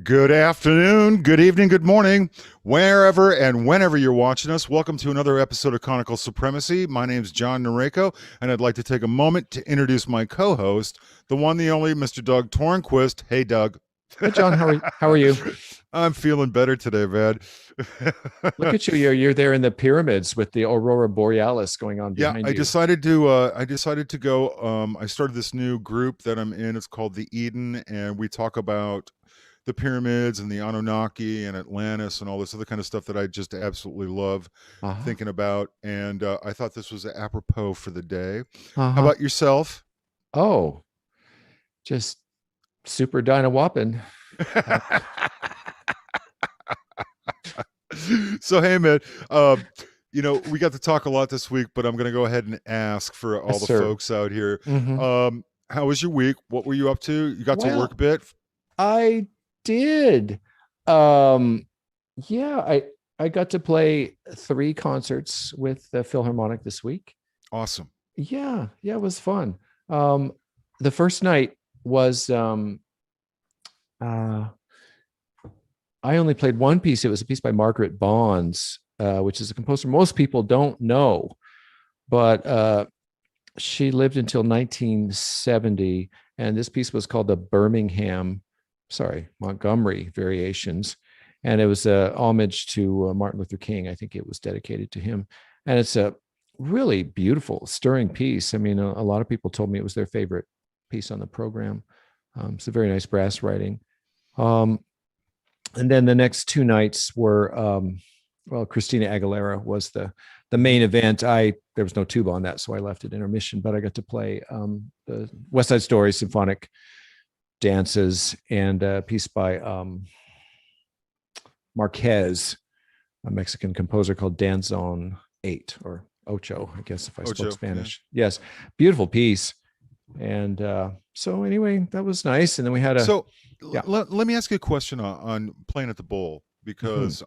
Good afternoon, good evening, good morning, wherever and whenever you're watching us. Welcome to another episode of Conical Supremacy. My name's John Noreko, and I'd like to take a moment to introduce my co-host, the one, the only, Mr. Doug Tornquist. Hey, Doug. Hey, John. How are you? I'm feeling better today, man. Look at you. You're there in the pyramids with the Aurora Borealis going on behind you. I decided to go. I started this new group that I'm in. It's called the Eden, and we talk about the pyramids and the Anunnaki and Atlantis and all this other kind of stuff that I just absolutely love thinking about. And I thought this was apropos for the day. How about yourself? Oh, just super dyna-whopping. So, hey, man, we got to talk a lot this week, but I'm going to go ahead and ask for all the folks out here. How was your week? What were you up to? You got to work a bit? I did. I got to play 3 concerts with the Philharmonic this week. Awesome. Yeah, it was fun. The first night was I only played one piece. It was a piece by Margaret Bonds, which is a composer most people don't know, but she lived until 1970, and this piece was called the Montgomery Variations. and it was a homage to Martin Luther King. I think it was dedicated to him, and it's a really beautiful, stirring piece. I mean, a lot of people told me it was their favorite piece on the program. It's a very nice brass writing. And then the next two nights were, well, Christina Aguilera was the main event. There was no tuba on that, so I left at intermission, but I got to play the West Side Story symphonic dances and a piece by Marquez, a Mexican composer called Danzón 8 or Ocho, I guess if I spoke Spanish. Yeah. Yes, beautiful piece. And so anyway, that was nice. And then we had a let me ask you a question on playing at the Bowl, because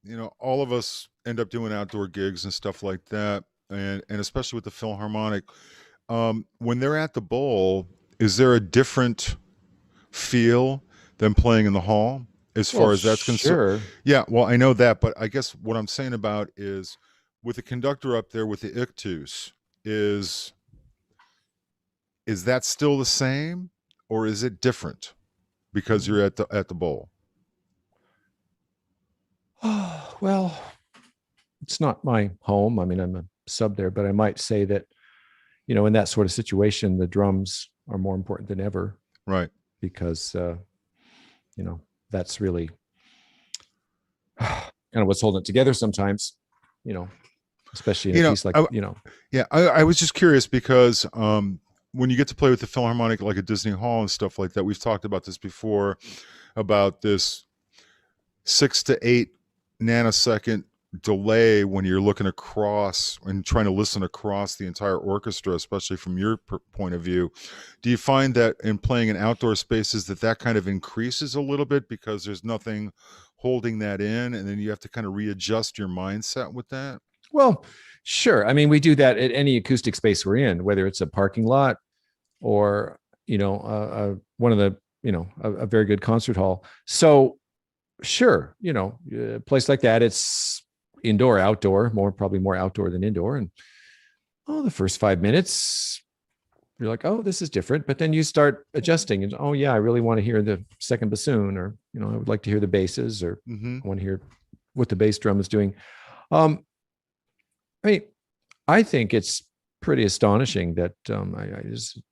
you know, all of us end up doing outdoor gigs and stuff like that, and especially with the Philharmonic, when they're at the Bowl, is there a different feel than playing in the hall as far as that's concerned? Yeah, well, I know that, but I guess what I'm saying about is with the conductor up there with the ictus, is that still the same, or is it different because you're at the Bowl? Oh, well, it's not my home. I mean, I'm a sub there, but I might say that, you know, in that sort of situation, the drums are more important than ever. Right. Because, you know, that's really kind of what's holding it together sometimes, you know, especially in a piece like, you know. Yeah, I was just curious because when you get to play with the Philharmonic, like at Disney Hall and stuff like that, we've talked about this before, about this 6 to 8 nanosecond delay when you're looking across and trying to listen across the entire orchestra, especially from your point of view. Do you find that in playing in outdoor spaces that kind of increases a little bit because there's nothing holding that in, and then you have to kind of readjust your mindset with that? Well, sure. I mean, we do that at any acoustic space we're in, whether it's a parking lot or, you know, one of the, you know, a very good concert hall. So sure, you know, a place like that, it's indoor, outdoor, probably more outdoor than indoor. And the first 5 minutes, you're like, oh, this is different. But then you start adjusting and, oh yeah, I really want to hear the second bassoon, or, you know, I would like to hear the basses, or I want to hear what the bass drum is doing. I mean, I think it's pretty astonishing that I just,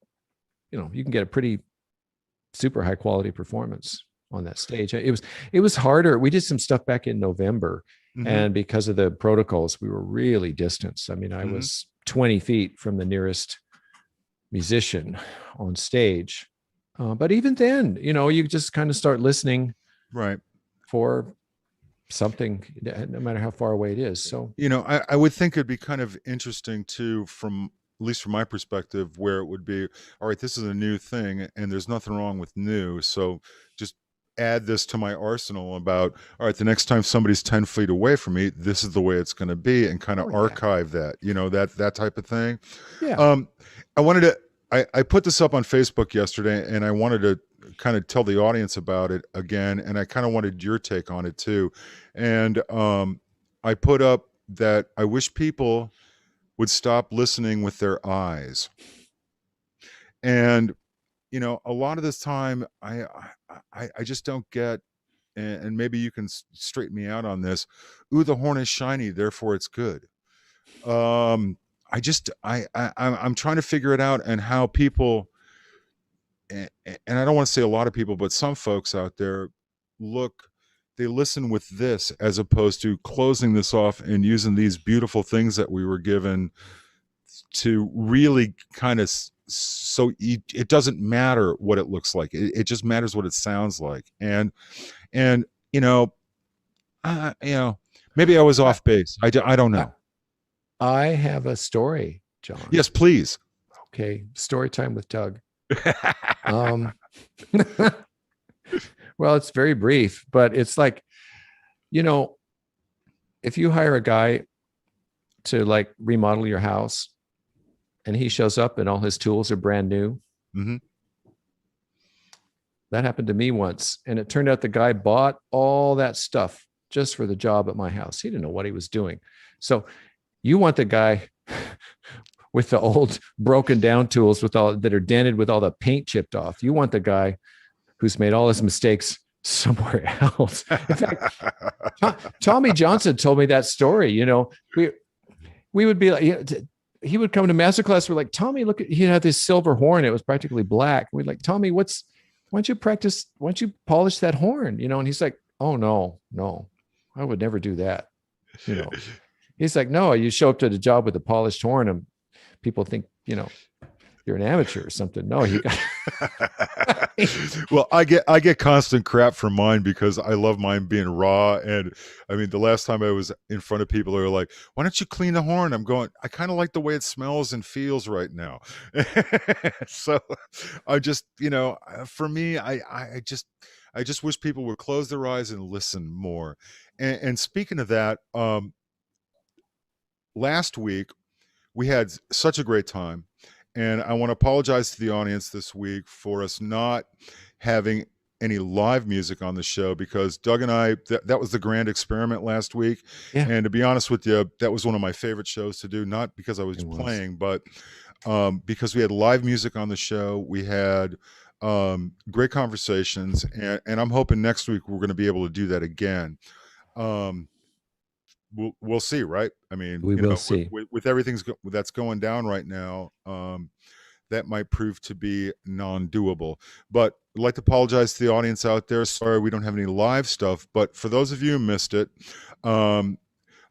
you know, you can get a pretty super high quality performance on that stage. It was harder. We did some stuff back in November, and because of the protocols, we were really distanced. I mean, I was 20 feet from the nearest musician on stage. But even then, you know, you just kind of start listening for something, no matter how far away it is. So, you know, I would think it'd be kind of interesting too, from at least from my perspective, where it would be, all right, this is a new thing and there's nothing wrong with new, so just add this to my arsenal about, all right, the next time somebody's 10 feet away from me, this is the way it's going to be, and kind of archive that, you know, that type of thing. I put this up on Facebook yesterday, and I wanted to kind of tell the audience about it again, and I kind of wanted your take on it too. And I put up that I wish people would stop listening with their eyes. And, you know, a lot of this time, I just don't get, and maybe you can straighten me out on this. Ooh, the horn is shiny, therefore it's good. I'm trying to figure it out, and how people, and I don't want to say a lot of people, but some folks out there they listen with this as opposed to closing this off and using these beautiful things that we were given to really kind of, so it doesn't matter what it looks like. It just matters what it sounds like. And you know, maybe I was off base. I don't know. I have a story, John. Yes, please. Okay. Story time with Doug. Well, it's very brief, but it's like, you know, if you hire a guy to like remodel your house and he shows up and all his tools are brand new. That happened to me once. And it turned out the guy bought all that stuff just for the job at my house. He didn't know what he was doing. So you want the guy with the old broken down tools with all that are dented with all the paint chipped off. You want the guy who's made all his mistakes somewhere else. In fact, Tommy Johnson told me that story. We would be like, he would come to master class. We're like, Tommy, look, he had this silver horn. It was practically black. We'd like, Tommy, why don't you practice? Why don't you polish that horn? And he's like, oh, no, I would never do that. He's like, no, you show up to the job with a polished horn and people think, you're an amateur or something. No, you got. Well, I get constant crap from mine because I love mine being raw. And I mean, the last time I was in front of people, they were like, "Why don't you clean the horn?" I'm going, I kind of like the way it smells and feels right now. So I just, for me, I just wish people would close their eyes and listen more. And speaking of that, last week we had such a great time. And I want to apologize to the audience this week for us not having any live music on the show, because Doug and I, that was the grand experiment last week. Yeah. And to be honest with you, that was one of my favorite shows to do, not because I was playing, but because we had live music on the show. We had great conversations, and I'm hoping next week we're going to be able to do that again. We'll see, right? I mean, we will see. With everything that's going down right now, that might prove to be non-doable. But I'd like to apologize to the audience out there. Sorry we don't have any live stuff. But for those of you who missed it, I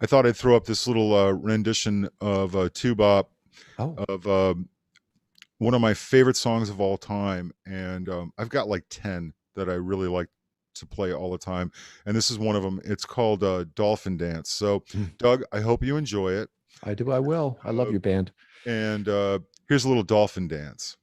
thought I'd throw up this little rendition of tuba of one of my favorite songs of all time. And I've got like 10 that I really like to play all the time, and this is one of them. It's called Dolphin Dance. So Doug, I hope you enjoy it. I do. I will. I love your band. And here's a little Dolphin Dance.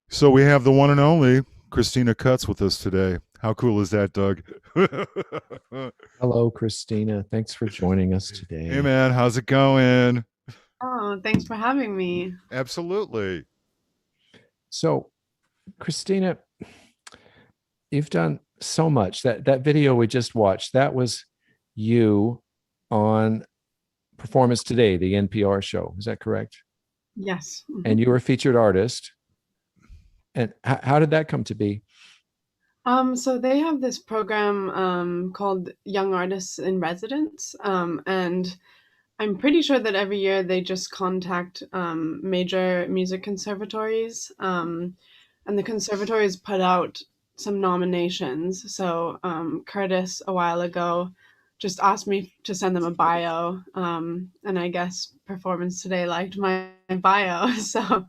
So we have the one and only Cristina Cutts with us today. How cool is that, Doug? Hello, Christina. Thanks for joining us Hey, today. man, how's it going? Oh, thanks for having me. Absolutely. So, Christina, you've done so much. That video we just watched, that was you on Performance Today, the NPR show. Is that correct? Yes. And you were a featured artist. And how did that come to be? So they have this program called Young Artists in Residence, and I'm pretty sure that every year they just contact major music conservatories, and the conservatories put out some nominations. So Curtis a while ago just asked me to send them a bio, and I guess Performance Today liked my bio, so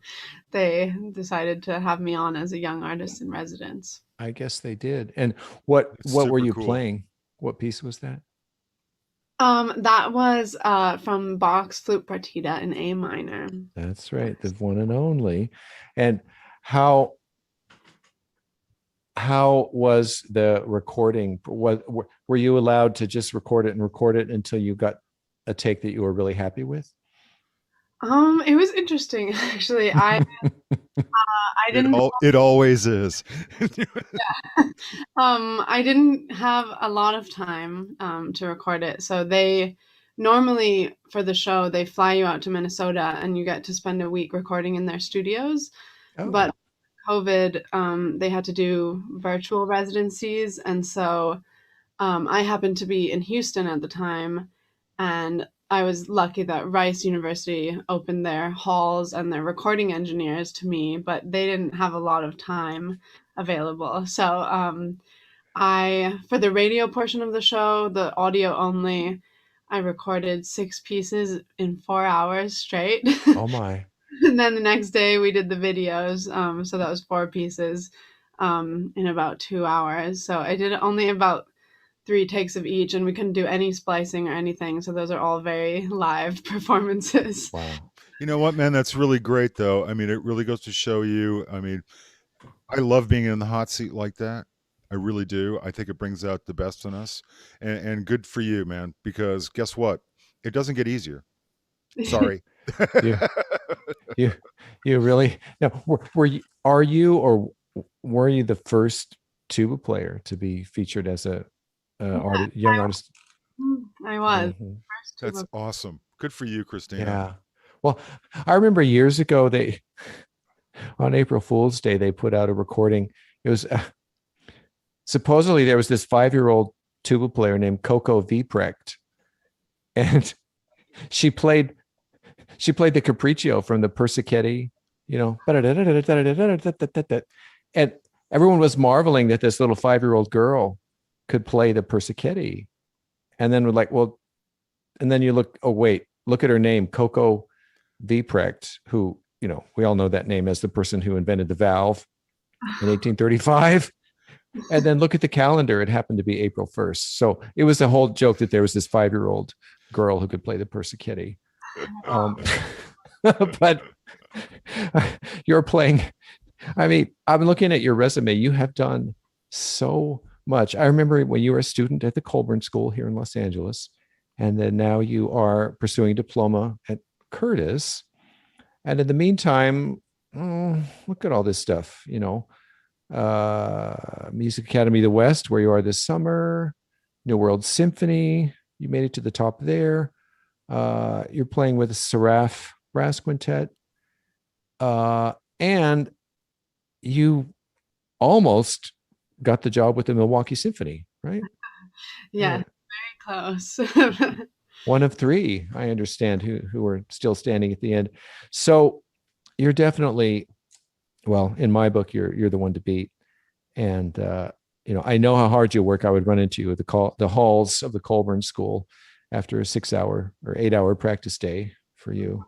they decided to have me on as a young artist in residence. I guess they did. And what It's were super you cool. playing? What piece was that? That was from Bach's Flute Partita in A minor. That's right, the one and only. And how was the recording? Were you allowed to just record it until you got a take that you were really happy with? It was interesting actually. I didn't It always is. I didn't have a lot of time to record it. So they normally for the show they fly you out to Minnesota and you get to spend a week recording in their studios. Oh, But COVID, they had to do virtual residencies, and so I happened to be in Houston at the time, and I was lucky that Rice University opened their halls and their recording engineers to me, but they didn't have a lot of time available. So for the radio portion of the show, the audio only, I recorded 6 pieces in 4 hours straight. oh my. And then the next day we did the videos. So that was 4 pieces in about 2 hours. So I did only about 3 takes of each, and we couldn't do any splicing or anything. So those are all very live performances. Wow. You know what, man? That's really great, though. I mean, it really goes to show you. I mean, I love being in the hot seat like that. I really do. I think it brings out the best in us. And good for you, man, because guess what? It doesn't get easier. Sorry. you you really no were you are you or were you the first tuba player to be featured as a young artist? I was. Mhm. That's awesome. Good for you, Christina. Yeah. Well, I remember years ago they on April Fool's Day they put out a recording. It was supposedly there was this 5-year-old tuba player named Coco Vprecht, and she played the capriccio from the Persichetti, you know, and everyone was marveling that this little 5-year-old girl could play the Persichetti. And then we're like, well, and then you look, oh, wait, look at her name, Coco Vprecht, who, you know, we all know that name as the person who invented the valve in 1835. And then look at the calendar. It happened to be April 1st. So it was a whole joke that there was this 5-year-old girl who could play the Persichetti. But you're playing, I mean, I'm looking at your resume. You have done so much. I remember when you were a student at the Colburn School here in Los Angeles, and then now you are pursuing a diploma at Curtis. And in the meantime, look at all this stuff, you know, Music Academy of the West, where you are this summer, New World Symphony, you made it to the top there. You're playing with a Seraph Brass Quintet, and you almost got the job with the Milwaukee Symphony, right? Yeah, Right. very close. One of 3, I understand, who are still standing at the end. So you're definitely, well, in my book, you're the one to beat. And I know how hard you work. I would run into you at the halls of the Colburn School after a 6-hour or 8-hour practice day for you.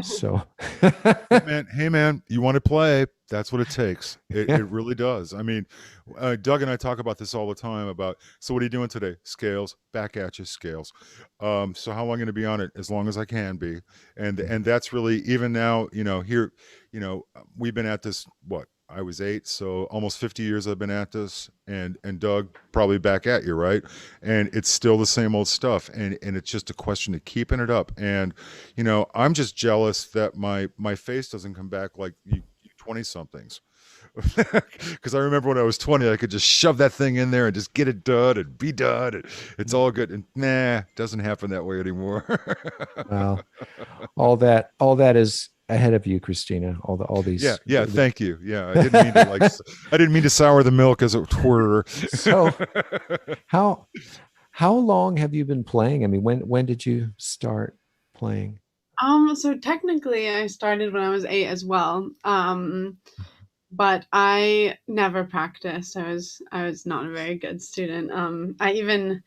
So, Hey man, you want to play? That's what it takes. yeah. It really does. I mean, Doug and I talk about this all the time. About, so what are you doing today? Scales, back at you, scales. So how long am I going to be on it? As long as I can be, and that's really, even now. Here, we've been at this. What, I was 8, so almost 50 years I've been at this, and Doug probably back at you, right? And it's still the same old stuff, and it's just a question of keeping it up. And I'm just jealous that my face doesn't come back like you 20 somethings. Because I remember when I was 20, I could just shove that thing in there and just get it done and be done. And it's all good. And nah, doesn't happen that way anymore. Well, all that is ahead of you, Christina. All these. Yeah. Thank you. Yeah, I didn't mean to sour the milk, as it were. So, how long have you been playing? I mean, when did you start playing? So technically I started when I was 8 as well. But I never practiced. I was not a very good student. I even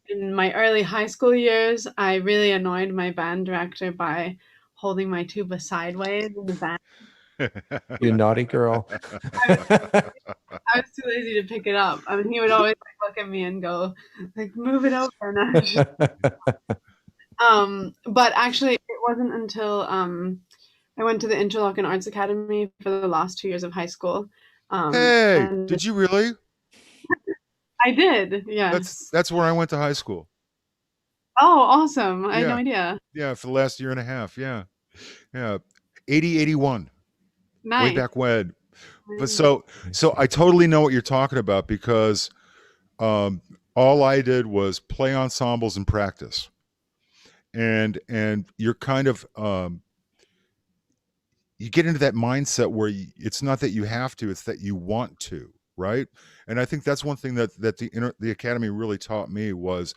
in my early high school years, I really annoyed my band director by holding my tuba sideways in the band. You naughty girl. I was, I was too lazy to pick it up. I mean, he would always look at me and go, like, move it over. But actually, it wasn't until I went to the Interlochen Arts Academy for the last 2 years of high school. Hey, And did you really? I did, That's yes. that's where I went to high school. Oh, awesome. I had no Yeah, idea. yeah, for the last year and a half. Yeah, yeah, 80, 81, way Nice. back when. But Nice. so I totally know what you're talking about, because all I did was play ensembles and practice, and you're kind of you get into that mindset where it's not that you have to, it's that you want to, right? And I think that's one thing that the academy really taught me, was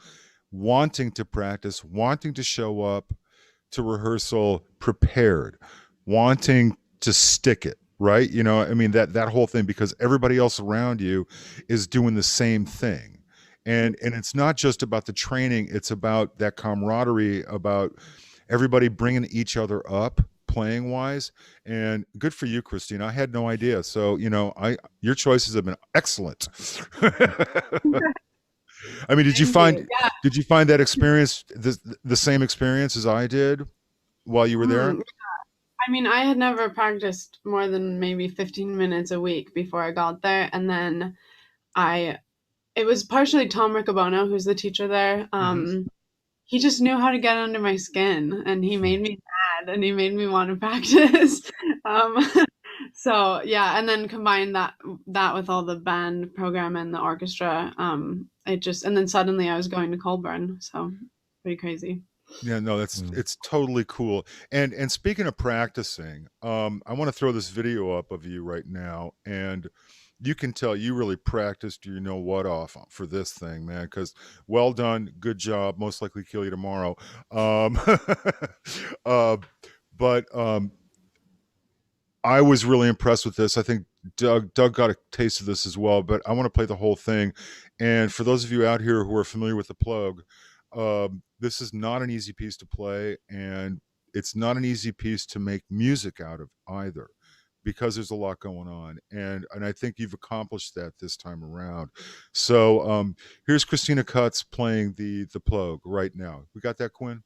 wanting to practice, wanting to show up to rehearsal prepared, wanting to stick it, right? I mean, that whole thing, because everybody else around you is doing the same thing. And it's not just about the training, it's about that camaraderie, about everybody bringing each other up playing wise. And good for you, Christina. I had no idea. So your choices have been excellent. I mean, Thank you. Yeah. did you find that experience the same experience as I did while you were there? Mm. I mean, I had never practiced more than maybe 15 minutes a week before I got there. And then I, it was partially Tom Riccobono, who's the teacher there. Hmm. He just knew how to get under my skin, and he made me mad, and he made me want to practice. um, so yeah, and then combine that with all the band program and the orchestra. And then suddenly I was going to Colburn, so pretty crazy. Yeah, no, Mm. it's totally cool. And speaking of practicing, I want to throw this video up of you right now, and you can tell you really practiced, what off for this thing, man. Because well done, good job. Most likely kill you tomorrow. Um, uh, but I was really impressed with this. I think Doug got a taste of this as well, but I want to play the whole thing. And for those of you out here who are familiar with the Plug, this is not an easy piece to play, and it's not an easy piece to make music out of either, because there's a lot going on. And I think you've accomplished that this time around. So here's Cristina Cutts playing the Plug right now. We got that, Quinn?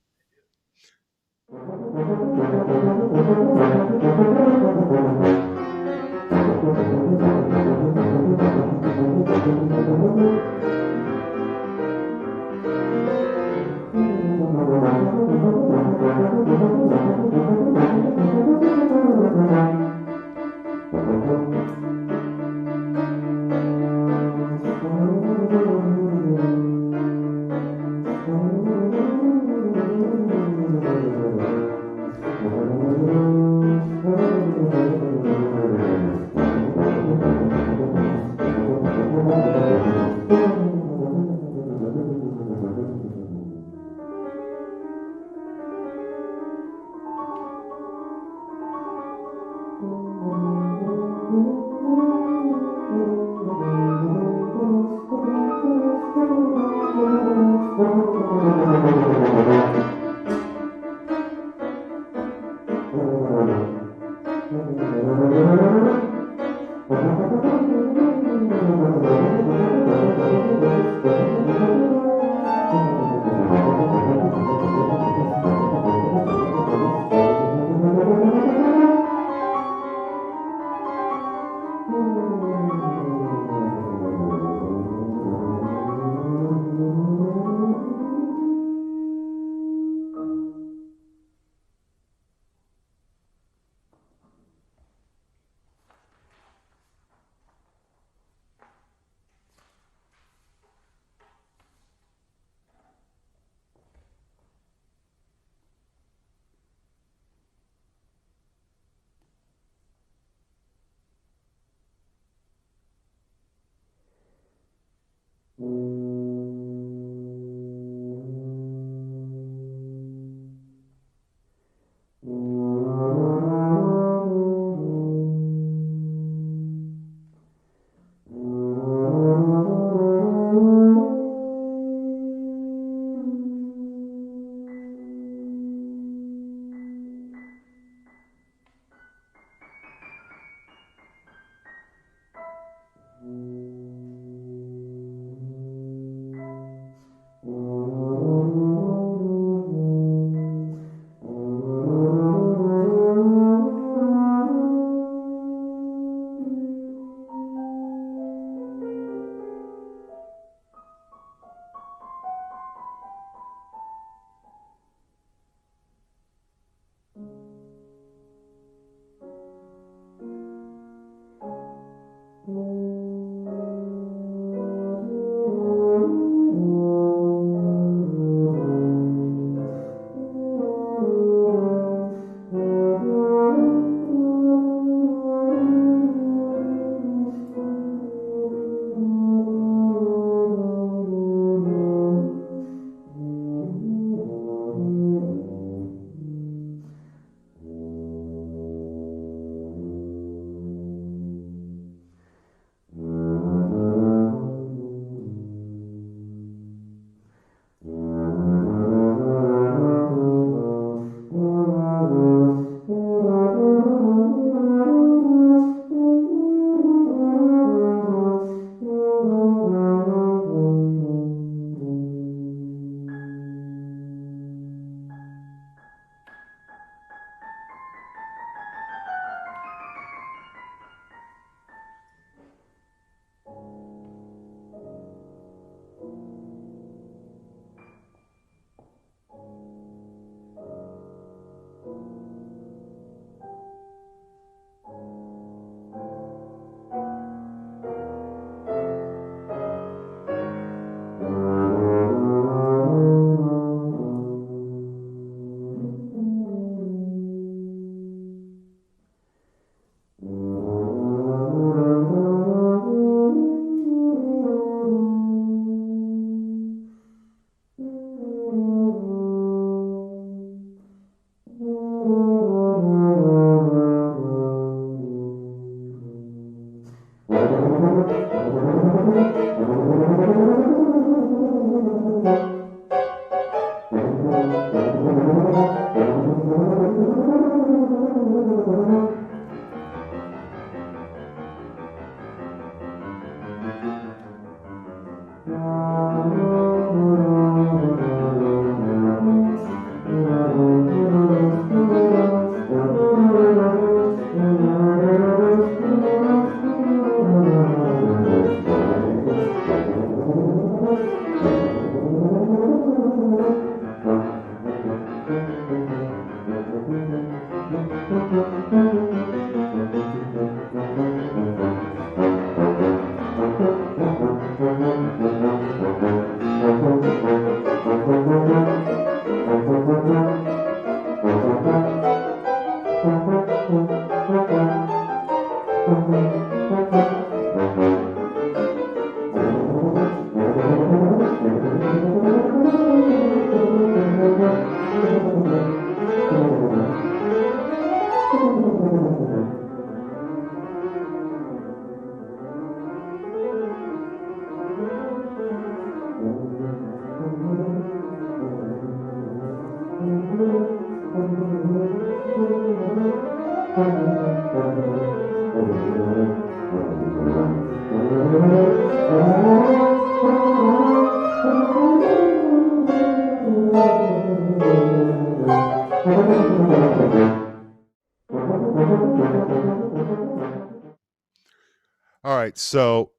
All right, so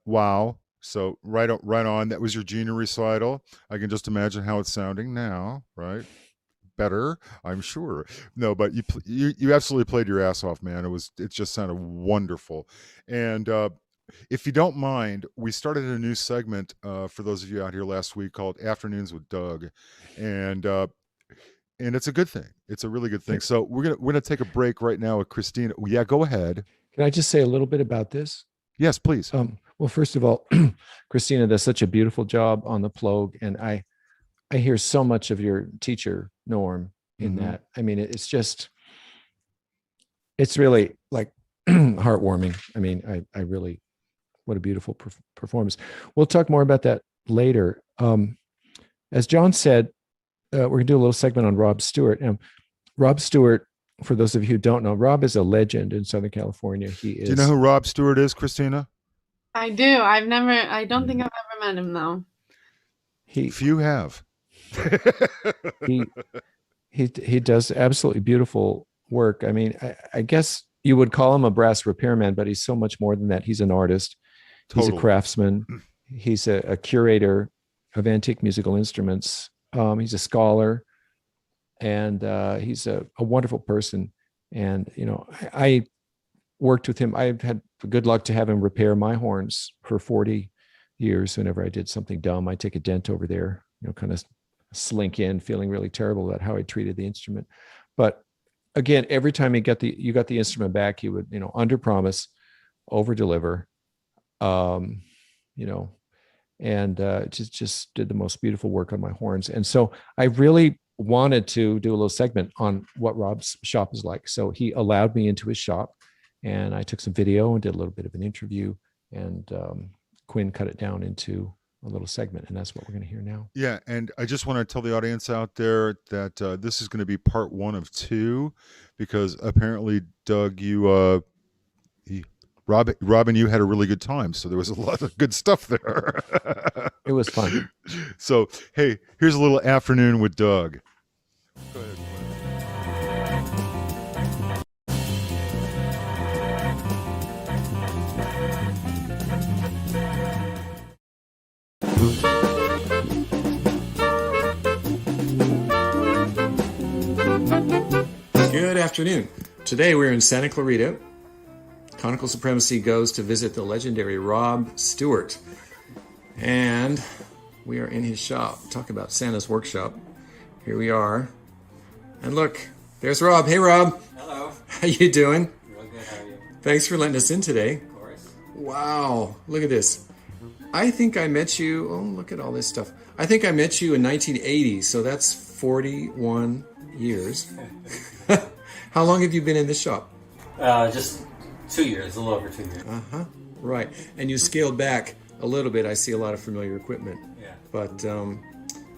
wow. So right on. That was your junior recital. I can just imagine how it's sounding now, right? Better, I'm sure. No, but you absolutely played your ass off, man. It just sounded wonderful. And if you don't mind, we started a new segment for those of you out here last week called Afternoons with Doug, and it's a good thing. It's a really good thing. So we're gonna take a break right now with Christina. Yeah, go ahead. Can I just say a little bit about this? Yes, please. Well, first of all, Christina does such a beautiful job on the Plogue, and I hear so much of your teacher Norm in that. I mean, it's really like heartwarming. I mean, I really, what a beautiful performance. We'll talk more about that later. As John said, we're gonna do a little segment on Rob Stewart. Rob Stewart, for those of you who don't know, Rob is a legend in Southern California. He is. Do you know who Rob Stewart is, Christina? I do. I don't think I've ever met him though. Few have. he does absolutely beautiful work. I mean, I guess you would call him a brass repairman, but he's so much more than that. He's an artist. Totally. He's a craftsman. He's a curator of antique musical instruments. He's a scholar, and he's a wonderful person. And, you know, I worked with him. I've had the good luck to have him repair my horns for 40 years. Whenever I did something dumb, I take a dent over there, you know, kind of slink in feeling really terrible about how I treated the instrument. But again, every time you got the instrument back, he would, you know, under promise, over deliver, you know, and just did the most beautiful work on my horns. And so I really wanted to do a little segment on what Rob's shop is like. So he allowed me into his shop, and I took some video and did a little bit of an interview, and Quinn cut it down into a little segment, and that's what we're going to hear now. Yeah, and I just want to tell the audience out there that this is going to be part 1 of 2, because apparently, Doug, Rob and you had a really good time, so there was a lot of good stuff there. It was fun. So, hey, here's a little afternoon with Doug. Go ahead. Good afternoon. Today we're in Santa Clarita. Conical Supremacy goes to visit the legendary Rob Stewart. And we are in his shop. Talk about Santa's workshop. Here we are. And look, there's Rob. Hey, Rob. Hello. How you doing? Real good. How are you? Thanks for letting us in today. Of course. Wow. Look at this. I think I met you. Oh, look at all this stuff. I think I met you in 1980. So that's 41 years. How long have you been in this shop? Just 2 years, a little over 2 years. Right. And you scaled back a little bit. I see a lot of familiar equipment. Yeah. But,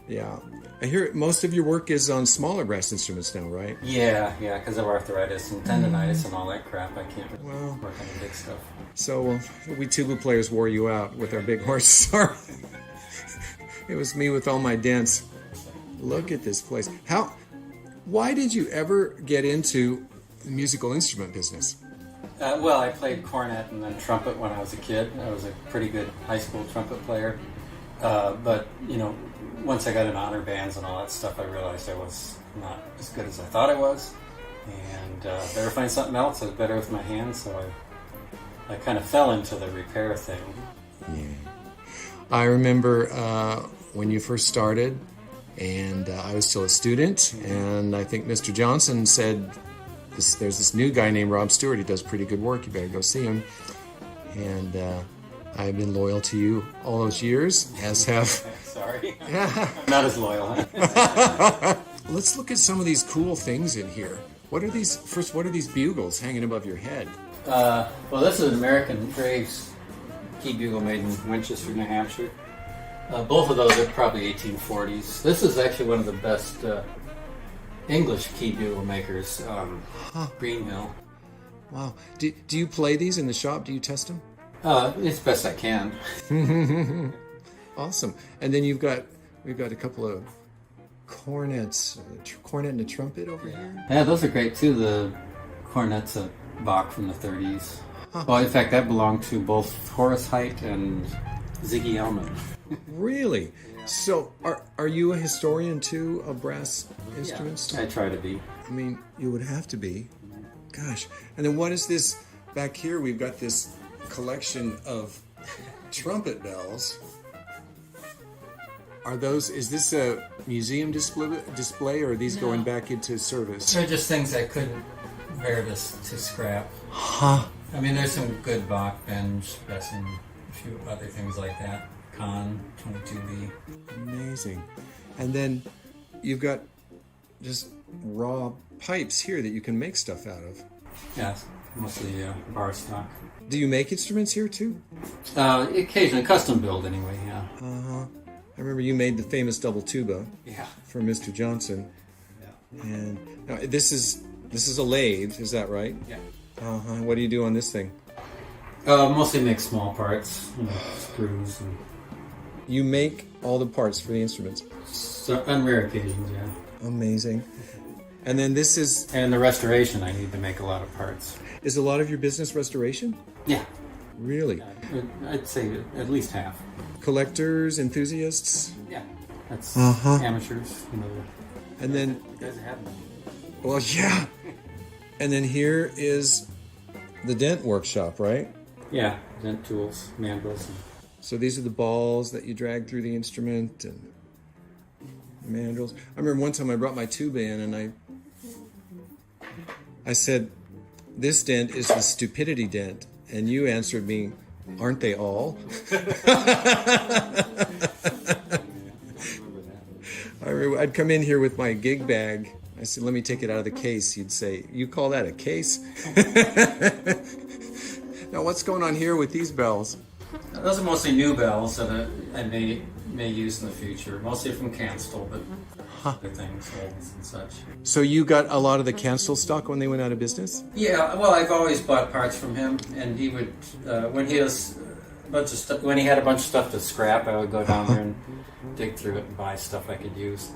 yeah. I hear most of your work is on smaller brass instruments now, right? Yeah, because of arthritis and tendonitis and all that crap. I can't really work on the big stuff. So we tuba players wore you out with our big horse. It was me with all my dents. Look at this place. Why did you ever get into the musical instrument business? Well, I played cornet and then trumpet when I was a kid. I was a pretty good high school trumpet player. But, you know, once I got in honor bands and all that stuff, I realized I was not as good as I thought I was. And better find something else. I was better with my hands, so I kind of fell into the repair thing. Yeah. I remember when you first started, and I was still a student, and I think Mr. Johnson said, there's this new guy named Rob Stewart. He does pretty good work. You better go see him. And I've been loyal to you all those years, as have... Sorry. I'm not as loyal. Huh? Let's look at some of these cool things in here. What are these? First, what are these bugles hanging above your head? Well, this is an American Graves key bugle made in Winchester, New Hampshire. Both of those are probably 1840s. This is actually one of the best English key bugle makers, Greenhill. Wow. Do you play these in the shop? Do you test them? It's best I can. Awesome. And then we've got a couple of cornets, a cornet and a trumpet over here. Yeah, those are great too. The cornet's a Bach from the 30s. Well, in fact, that belonged to both Horace Heidt and Ziggy Elman. Really? Yeah. So, are you a historian too of brass instruments? Yeah, I try to be. I mean, you would have to be. Gosh. And then what is this back here? We've got this collection of trumpet bells. Is this a museum display, or are these going back into service? They're just things I couldn't bear to scrap. Huh. I mean, there's some good Bach, Benj, Besson, a few other things like that. Con, 22B. Amazing. And then you've got just raw pipes here that you can make stuff out of. Yeah, mostly bar stock. Do you make instruments here too? Occasionally, custom build anyway, yeah. Uh-huh. I remember you made the famous double tuba for Mr. Johnson. Yeah. And now this is a lathe, is that right? Yeah. Uh-huh. What do you do on this thing? Mostly make small parts, screws. And... You make all the parts for the instruments? So, on rare occasions, yeah. Amazing. And then this is... And the restoration, I need to make a lot of parts. Is a lot of your business restoration? Yeah. Really? I'd say at least half. Collectors, enthusiasts? Yeah. That's amateurs, And then... You guys have them. Well, yeah. And then here is the dent workshop, right? Yeah, dent tools, mandrels. So these are the balls that you drag through the instrument and mandrels. I remember one time I brought my tuba in and I said, this dent is the stupidity dent. And you answered me, aren't they all? I remember I'd come in here with my gig bag. I said, let me take it out of the case. You'd say, you call that a case? Now, what's going on here with these bells? Those are mostly new bells that I may use in the future. Mostly from Canstel, but other things, olds and such. So you got a lot of the Canstel stock when they went out of business? Yeah, well, I've always bought parts from him, and he would, when he had a bunch of stuff to scrap, I would go down there and dig through it and buy stuff I could use.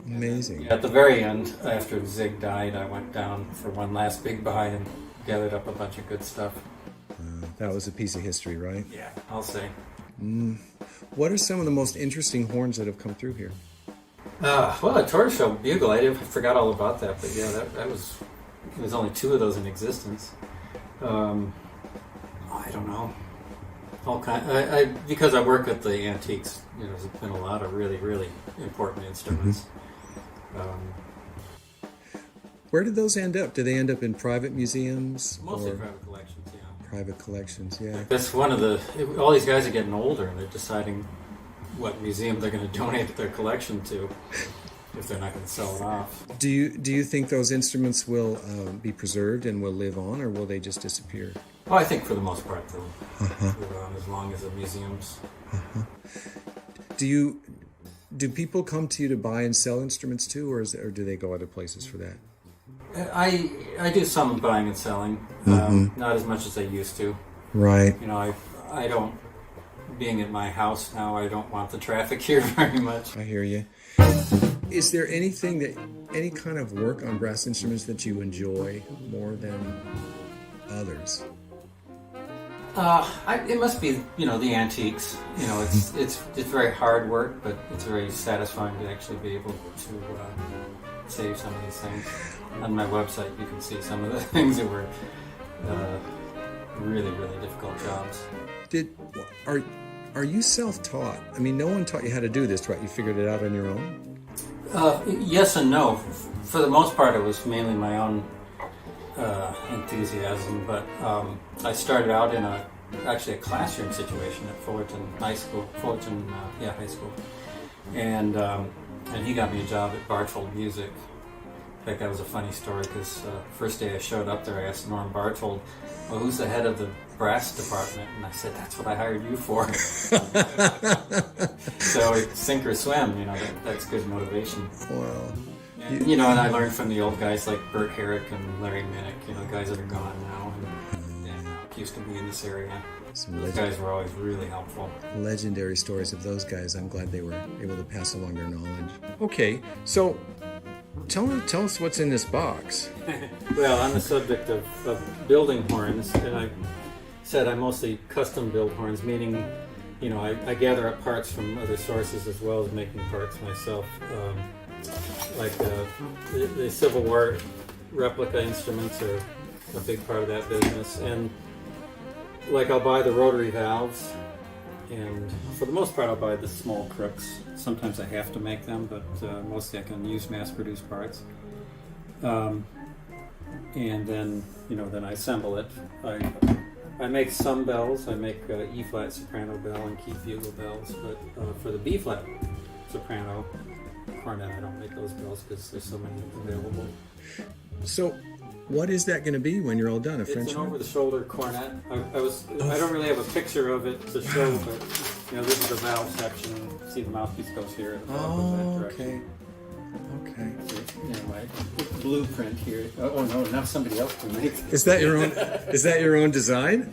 Amazing. At the very end, after Zig died, I went down for one last big buy and gathered up a bunch of good stuff. That was a piece of history, right? Yeah, I'll say. What are some of the most interesting horns that have come through here? Well, a tortoiseshell bugle, I forgot all about that, but yeah, there was only 2 of those in existence. I don't know. All kind. Because I work with the antiques, there's been a lot of really, really important instruments. Where did those end up? Do they end up in private museums? Mostly private collections, yeah. Private collections, yeah. That's one of all these guys are getting older and they're deciding what museum they're going to donate their collection to if they're not going to sell it off. Do you think those instruments will be preserved and will live on, or will they just disappear? Well, I think for the most part they'll live on as long as the museums. Do people come to you to buy and sell instruments too, or do they go other places for that? I do some buying and selling, not as much as I used to. Right. I don't, being at my house now, I don't want the traffic here very much. I hear you. Is there any kind of work on brass instruments that you enjoy more than others? It must be, the antiques. It's very hard work, but it's very satisfying to actually be able to save some of these things. On my website, you can see some of the things that were really, really difficult jobs. Are are you self-taught? I mean, no one taught you how to do this, right? You figured it out on your own? Yes and no. For the most part, it was mainly my own enthusiasm, but I started out in actually a classroom situation at Fullerton High School, High School, and he got me a job at Barthold Music. In fact, that was a funny story because first day I showed up there, I asked Norm Barthold, "Well, who's the head of the brass department?" And I said, "That's what I hired you for." So sink or swim, that's good motivation. Wow. And, and I learned from the old guys like Bert Herrick and Larry Minnick, guys that are gone now and used to be in this area. Those guys were always really helpful. Legendary stories of those guys. I'm glad they were able to pass along their knowledge. Okay, so tell us what's in this box. Well, on the subject of building horns, and I said I mostly custom build horns, meaning, I gather up parts from other sources as well as making parts myself. Like the Civil War replica instruments are a big part of that business, and like I'll buy the rotary valves, and for the most part I'll buy the small crooks. Sometimes I have to make them, but mostly I can use mass-produced parts. And then then I assemble it. I make some bells. I make E-flat soprano bell and key bugle bells, but for the B-flat soprano cornet, I don't make those bells because there's so many available. So, what is that going to be when you're all done? It's an over-the-shoulder cornet. I don't really have a picture of it to show, but this is the valve section. See, the mouthpiece goes here. Okay. Anyway, blueprint here. Oh no! Now somebody else can make it. Is that your own? Is that your own design?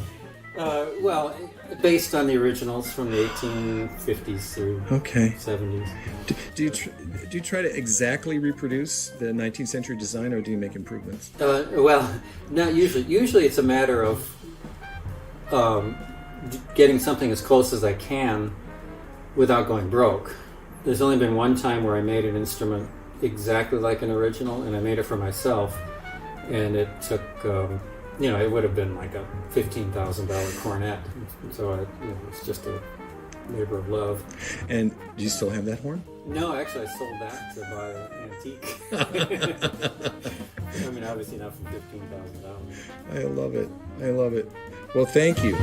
Well, based on the originals from the 1850s through 70s. Do you try to exactly reproduce the 19th century design, or do you make improvements? Well, not usually. Usually, it's a matter of getting something as close as I can without going broke. There's only been one time where I made an instrument exactly like an original, and I made it for myself, and it took it would have been like a $15,000 cornet, so it's just a labor of love. And do you still have that horn? No, actually I sold that to buy an antique. I mean, obviously not for $15,000. I love it. Well, thank you.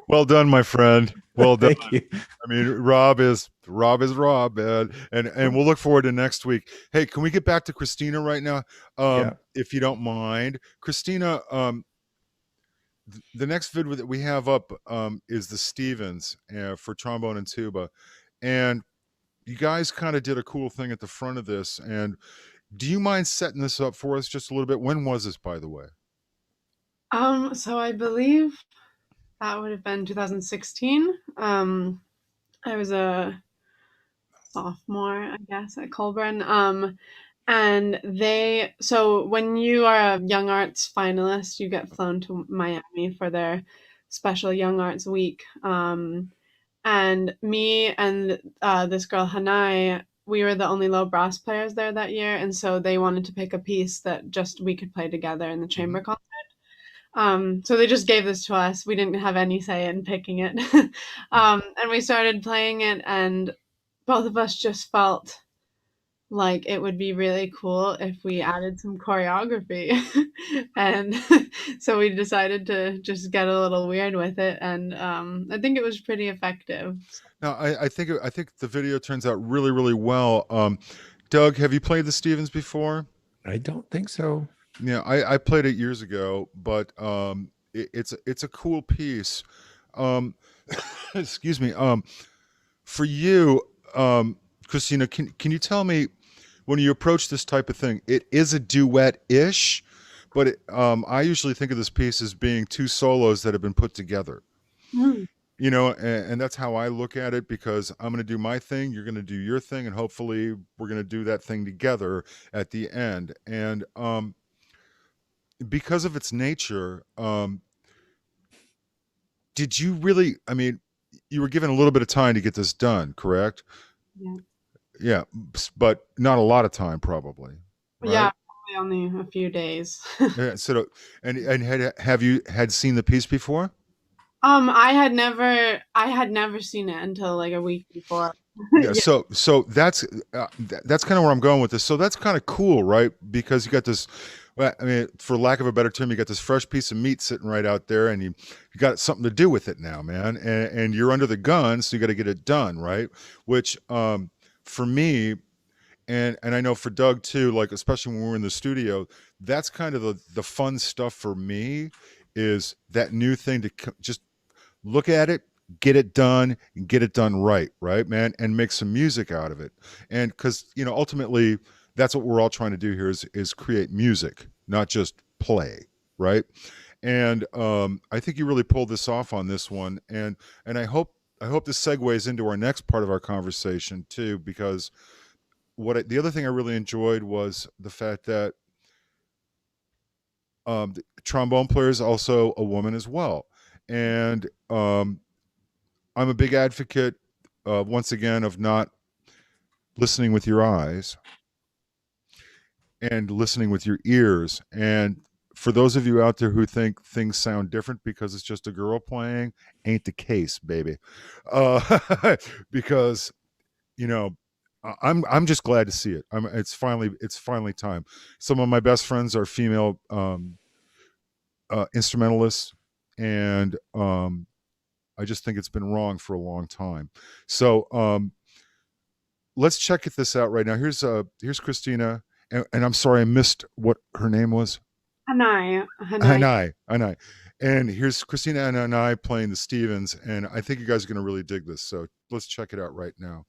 Well done, my friend. Well done. Thank you. I mean, Rob is Rob, and we'll look forward to next week. Hey, can we get back to Christina right now, if you don't mind? Christina, the next video that we have up is the Stevens for trombone and tuba, and you guys kind of did a cool thing at the front of this. And do you mind setting this up for us just a little bit? When was this, by the way? So I believe that would have been 2016. I was a sophomore, I guess, at Colburn. And so when you are a Young Arts finalist, you get flown to Miami for their special Young Arts week. And me and this girl, Hanai, we were the only low brass players there that year. And so they wanted to pick a piece that just we could play together in the chamber concert. So they just gave this to us. We didn't have any say in picking it. And we started playing it, and both of us just felt like it would be really cool if we added some choreography. And so we decided to just get a little weird with it, and I think it was pretty effective. Now, I think the video turns out really, really well. Doug, have you played the Stevens before? I don't think so. Yeah, I played it years ago, but it's a cool piece. Excuse me. For you, Christina, can you tell me, when you approach this type of thing, it is a duet-ish, but I usually think of this piece as being two solos that have been put together. And that's how I look at it, because I'm going to do my thing, you're going to do your thing, and hopefully we're going to do that thing together at the end. And because of its nature, did you really, I mean, you were given a little bit of time to get this done, correct? Yeah. Yeah, but not a lot of time, probably, Yeah, right? probably only a few days. Yeah. So, and have you had seen the piece before? I had never seen it until like a week before. Yeah. Yeah. So that's kind of where I'm going with this. So that's kind of cool, right? Because you got this. Well, I mean, for lack of a better term, you got this fresh piece of meat sitting right out there, and you got something to do with it now, man. And you're under the gun, so you got to get it done, right? Which, for me, and I know for Doug too, like especially when we're in the studio, that's kind of the fun stuff for me, is that new thing to just look at it, get it done, and get it done right, right, man, and make some music out of it. And because ultimately, that's what we're all trying to do here is create music, not just play, right? And I think you really pulled this off on this one, and I hope this segues into our next part of our conversation too, because the other thing I really enjoyed was the fact that the trombone player is also a woman as well, and I'm a big advocate, once again, of not listening with your eyes and listening with your ears. And for those of you out there who think things sound different because it's just a girl playing, ain't the case, baby. Because you know, I'm just glad to see it. It's finally time. Some of my best friends are female instrumentalists, and I just think it's been wrong for a long time. So let's check this out right now. Here's Christina, and I'm sorry I missed what her name was. Hanai. Hanai. And here's Christina and Hanai playing the Stevens, and I think you guys are going to really dig this. So let's check it out right now.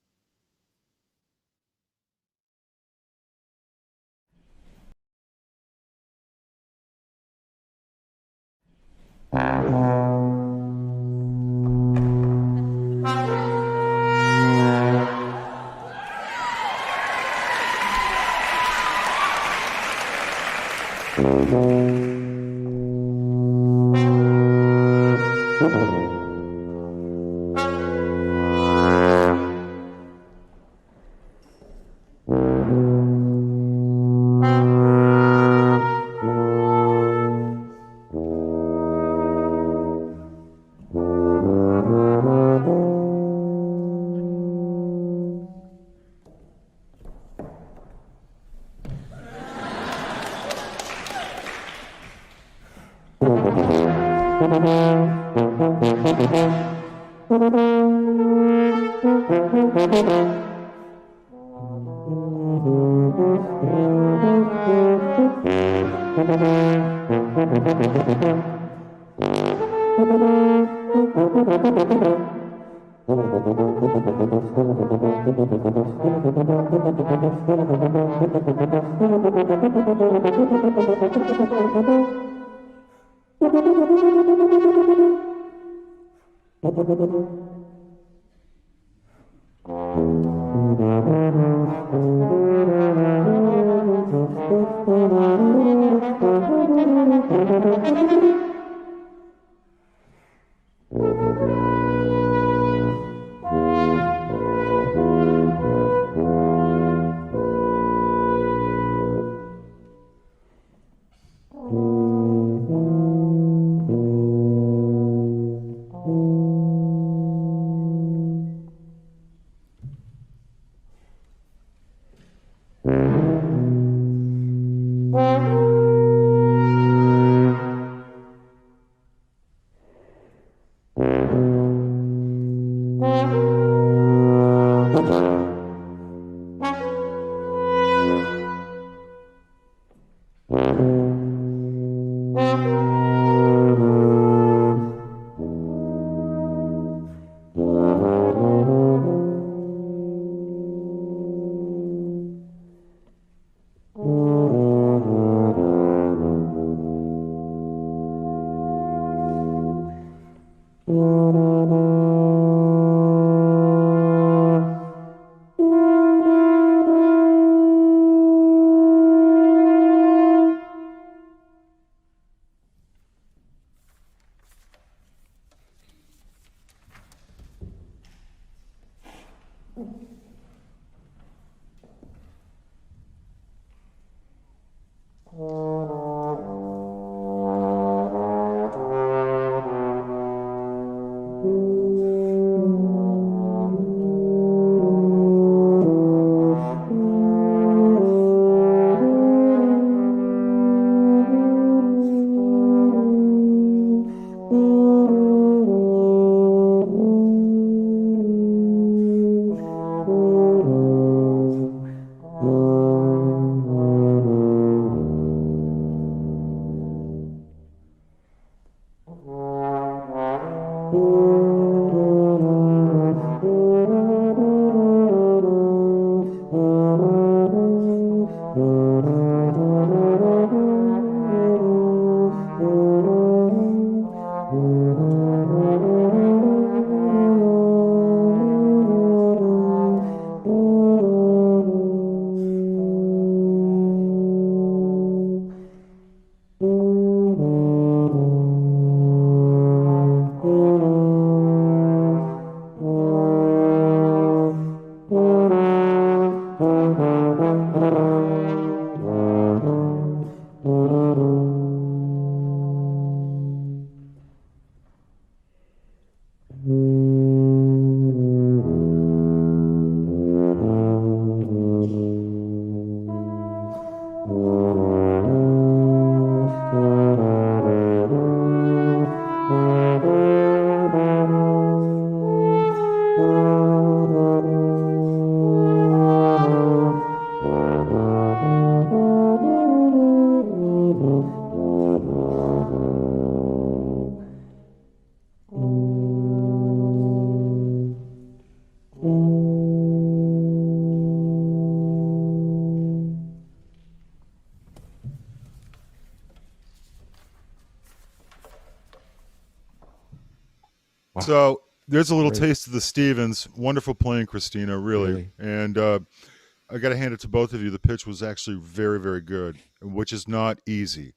Wow. So there's a little Great. taste of the Stevens. Wonderful playing, Christina, really. Really. And I got to hand it to both of you. The pitch was actually very, very good, which is not easy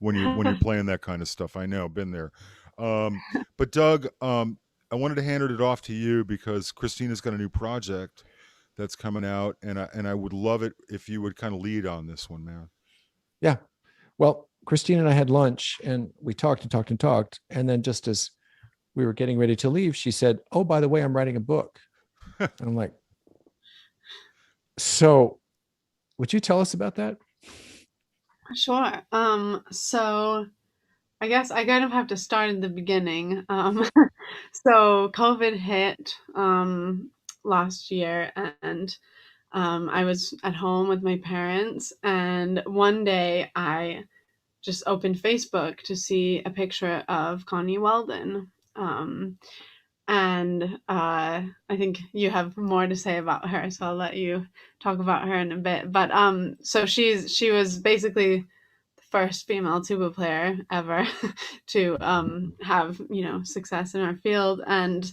when you're playing that kind of stuff. I know, been there. But Doug, I wanted to hand it off to you because Christina's got a new project that's coming out, and I would love it if you would kind of lead on this one, man. Yeah. Well, Christine and I had lunch and we talked and talked and talked. And then just as we were getting ready to leave, she said, "Oh, by the way, I'm writing a book." And I'm like, "So would you tell us about that?" Sure. So I guess I kind of have to start at the beginning. So COVID hit last year, and I was at home with my parents, and one day I just opened Facebook to see a picture of Connie Weldon. And I think you have more to say about her, so I'll let you talk about her in a bit. But so she was basically the first female tuba player ever to have success in our field, and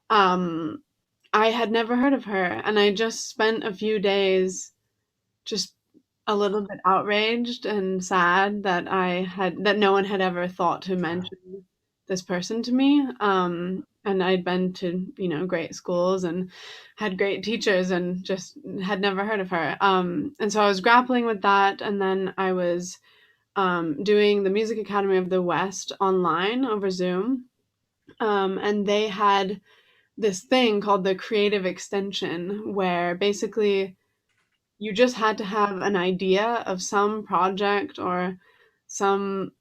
um, I had never heard of her, and I just spent a few days just a little bit outraged and sad that no one had ever thought to mention this person to me. And I'd been to, great schools and had great teachers and just had never heard of her. And so I was grappling with that. And then I was doing the Music Academy of the West online over Zoom. And they had this thing called the creative extension, where basically you just had to have an idea of some project or some,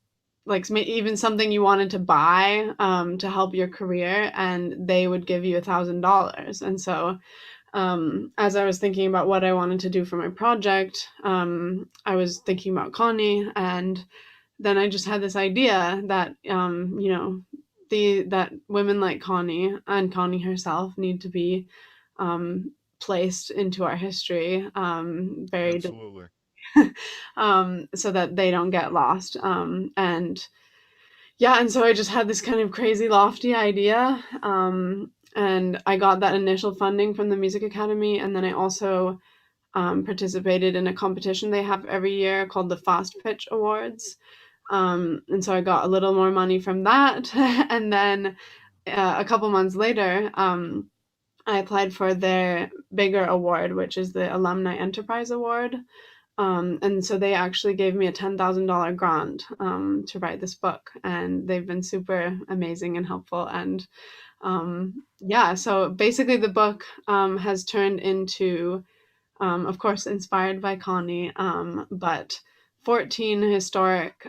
like, even something you wanted to buy to help your career, and they would give you $1,000. And so as I was thinking about what I wanted to do for my project, I was thinking about Connie, and then I just had this idea that that women like Connie and Connie herself need to be placed into our history, very Absolutely. so that they don't get lost. And yeah, and so I just had this kind of crazy lofty idea, and I got that initial funding from the Music Academy, and then I also participated in a competition they have every year called the Fast Pitch Awards. And so I got a little more money from that. And then a couple months later, I applied for their bigger award, which is the Alumni Enterprise Award. And so they actually gave me a $10,000 grant to write this book. And they've been super amazing and helpful. And yeah, so basically the book has turned into, of course, inspired by Connie, but 14 historic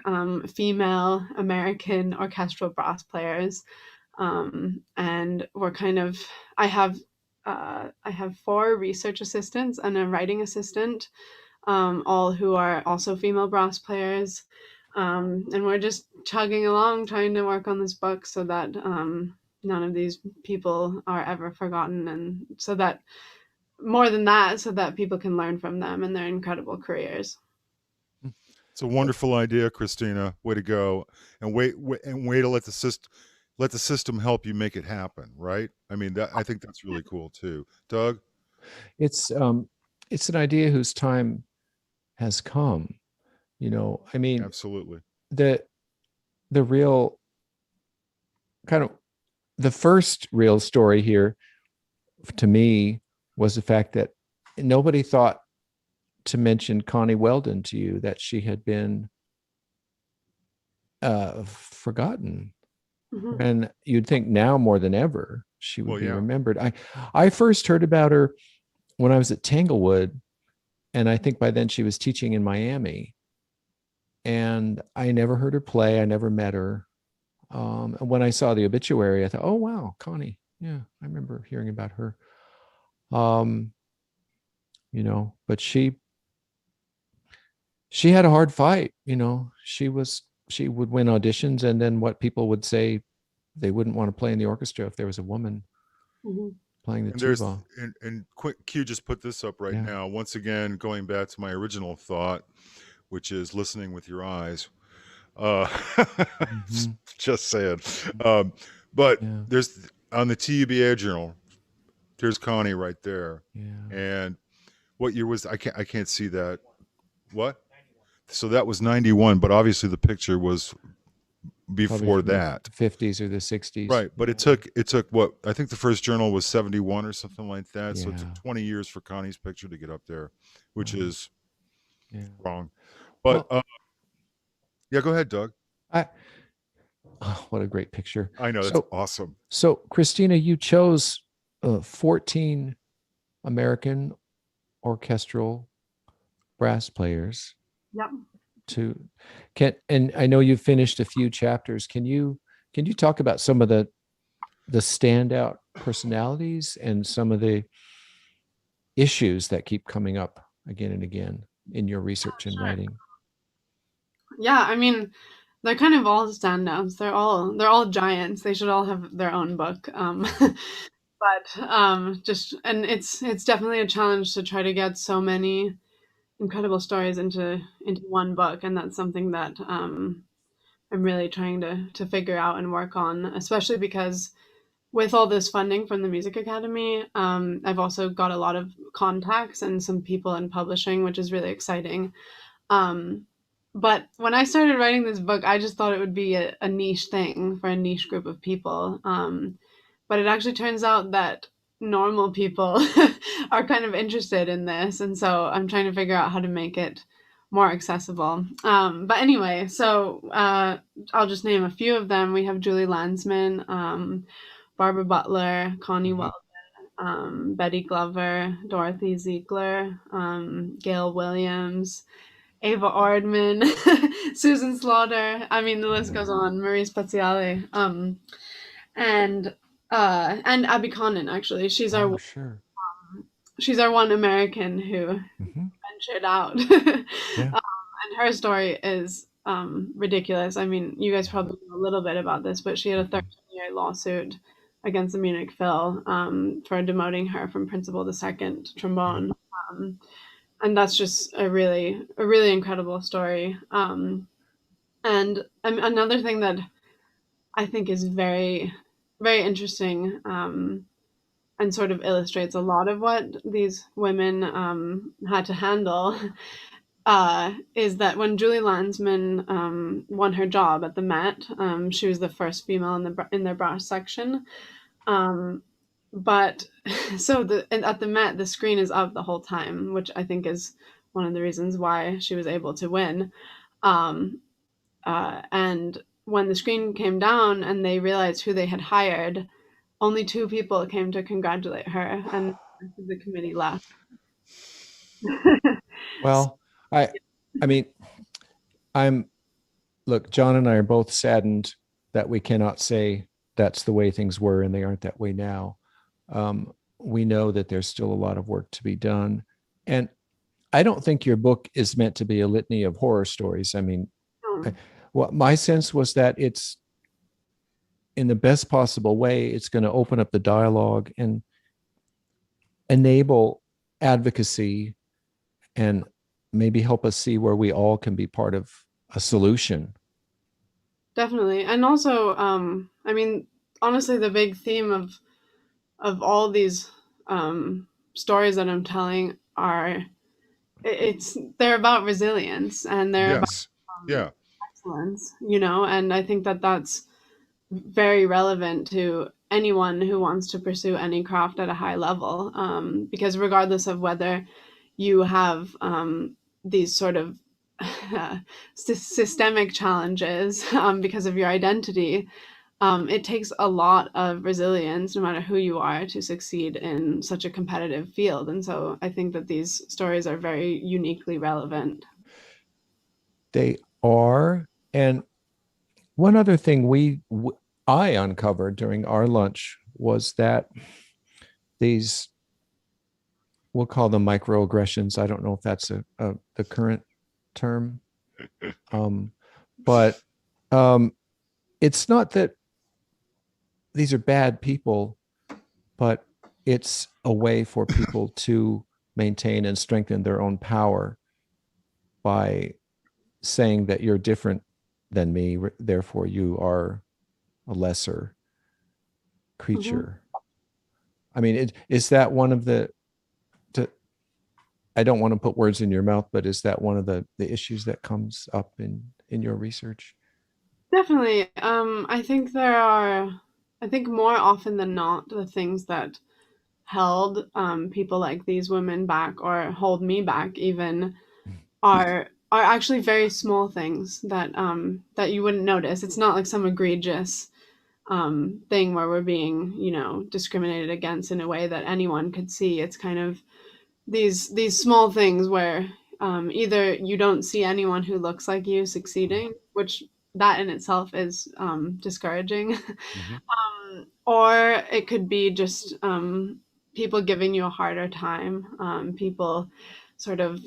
female American orchestral brass players. And we're kind of, I have 4 research assistants and a writing assistant, all who are also female brass players. And we're just chugging along trying to work on this book so that none of these people are ever forgotten, and so that, more than that, so that people can learn from them and their incredible careers. It's a wonderful idea, Christina. Way to go! And wait to let the system help you make it happen. Right? I mean, I think that's really cool too. Doug, It's it's an idea whose time has come. I mean, absolutely. the the real kind of the first real story here to me was the fact that nobody thought to mention Connie Weldon to you, that she had been forgotten. Mhm. And you'd think now more than ever she would Well, be yeah. remembered. I first heard about her when I was at Tanglewood, and I think by then she was teaching in Miami. And I never heard her play. I never met her. And when I saw the obituary, I thought, "Oh wow, Connie! Yeah, I remember hearing about her." Um, but she had a hard fight. She would win auditions, and then what people would say, they wouldn't want to play in the orchestra if there was a woman Mhm. playing the And there's tuba. and quick Q just put this up right Yeah. now. Once again, going back to my original thought, which is listening with your eyes. Mhm. Just saying. But Yeah. there's on the TUBA journal. There's Connie right there. Yeah. And what year was I can't see that. What? So that was 91, but obviously the picture was Probably before from the that. 50s or the 60s. Right, but it took what I think the first journal was 71 or something like that. So it took Yeah. 20 years for Connie's picture to get up there, which Wow. is Yeah. wrong. But Well, yeah, go ahead, Doug. what a great picture. I know that's So, awesome. so Christina, you chose 14 American orchestral brass players Yep. and I know you've finished a few chapters. Can you talk about some of the standout personalities and some of the issues that keep coming up again and again in your research and Sure. writing? Yeah, I mean, they're kind of all standouts. They're all giants. They should all have their own book. But just and it's definitely a challenge to try to get so many incredible stories into one book, and that's something that I'm really trying to figure out and work on, especially because with all this funding from the Music Academy, I've also got a lot of contacts and some people in publishing, which is really exciting. Um, but when I started writing this book, I just thought it would be a niche thing for a niche group of people. But it actually turns out that normal people are kind of interested in this. And so I'm trying to figure out how to make it more accessible. But anyway, so I'll just name a few of them. We have Julie Landsman, Barbara Butler, Connie Mhm. Weldon, Betty Glover, Dorothy Ziegler, Gail Williams, Ava Ardman, Susan Slaughter. I mean, the list goes on. Marie Spaziale, and and Abby Connon. Actually, Oh, sure. she's our one American who Hmm. ventured out, Yeah. and her story is ridiculous. I mean, you guys probably know a little bit about this, but she had a 13-year lawsuit against the Munich Phil for demoting her from principal to second trombone. Um, and that's just a really incredible story. And another thing that I think is very very interesting, and sort of illustrates a lot of what these women had to handle, is that when Julie Landsman won her job at the Met, she was the first female in their brass section. Um, but at the Met, the screen is up the whole time, which I think is one of the reasons why she was able to win. Um, and when the screen came down and they realized who they had hired, only two people came to congratulate her, and the committee left. Well, I mean, I'm look, John and I are both saddened that we cannot say that's the way things were and they aren't that way now. We know that there's still a lot of work to be done. And I don't think your book is meant to be a litany of horror stories. I mean, what my sense was that it's in the best possible way, it's going to open up the dialogue and enable advocacy and maybe help us see where we all can be part of a solution. Definitely. And also, I mean, honestly, the big theme of all these stories that I'm telling are they're about resilience, and they're about Yes. Yeah. excellence, you know, and I think that that's very relevant to anyone who wants to pursue any craft at a high level, because regardless of whether you have these sort of systemic challenges because of your identity, it takes a lot of resilience, no matter who you are, to succeed in such a competitive field. And so I think that these stories are very uniquely relevant. They are. And one other thing I uncovered during our lunch was that these, we'll call them microaggressions. I don't know if that's the current term, but it's not that these are bad people, but it's a way for people to maintain and strengthen their own power by saying that you're different than me, therefore you are a lesser creature. I mean, is that one of the, I don't want to put words in your mouth, but is that one of the issues that comes up in your research? Definitely. I think more often than not, the things that held people like these women back, or hold me back even, are actually very small things that you wouldn't notice. It's not like some egregious thing where we're being, you know, discriminated against in a way that anyone could see. It's kind of these small things where either you don't see anyone who looks like you succeeding, which that in itself is discouraging, Mhm. or it could be just people giving you a harder time, people sort of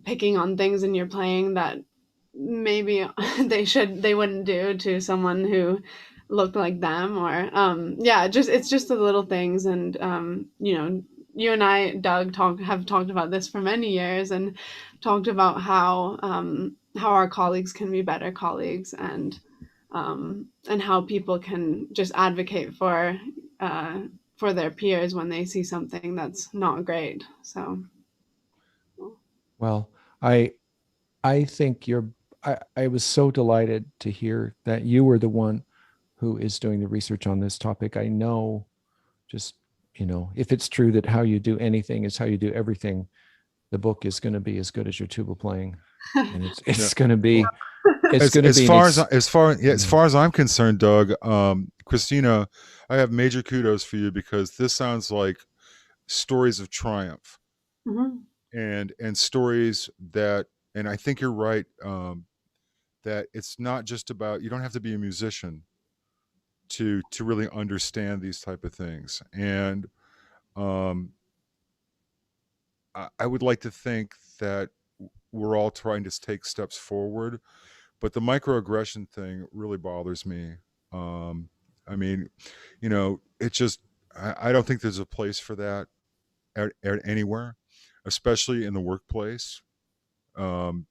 picking on things in your playing that maybe they wouldn't do to someone who looked like them, or yeah, just it's just the little things. And you know, you and I, Doug, have talked about this for many years, and talked about how our colleagues can be better colleagues, and how people can just advocate for their peers when they see something that's not great. So Well, I I think I was so delighted to hear that you were the one who is doing the research on this topic. I know, just, if it's true that how you do anything is how you do everything, the book is going to be as good as your tuba playing. And it's Yeah. going to be, it's As going to be as far as I'm concerned, Doug, Christina, I have major kudos for you, because this sounds like stories of triumph, mhm. and stories that, and I think you're right, that it's not just about, you don't have to be a musician to really understand these type of things. And um, I would like to think that we're all trying to take steps forward, but the microaggression thing really bothers me. Um, I mean, it just, I don't think there's a place for that at anywhere, especially in the workplace. Um,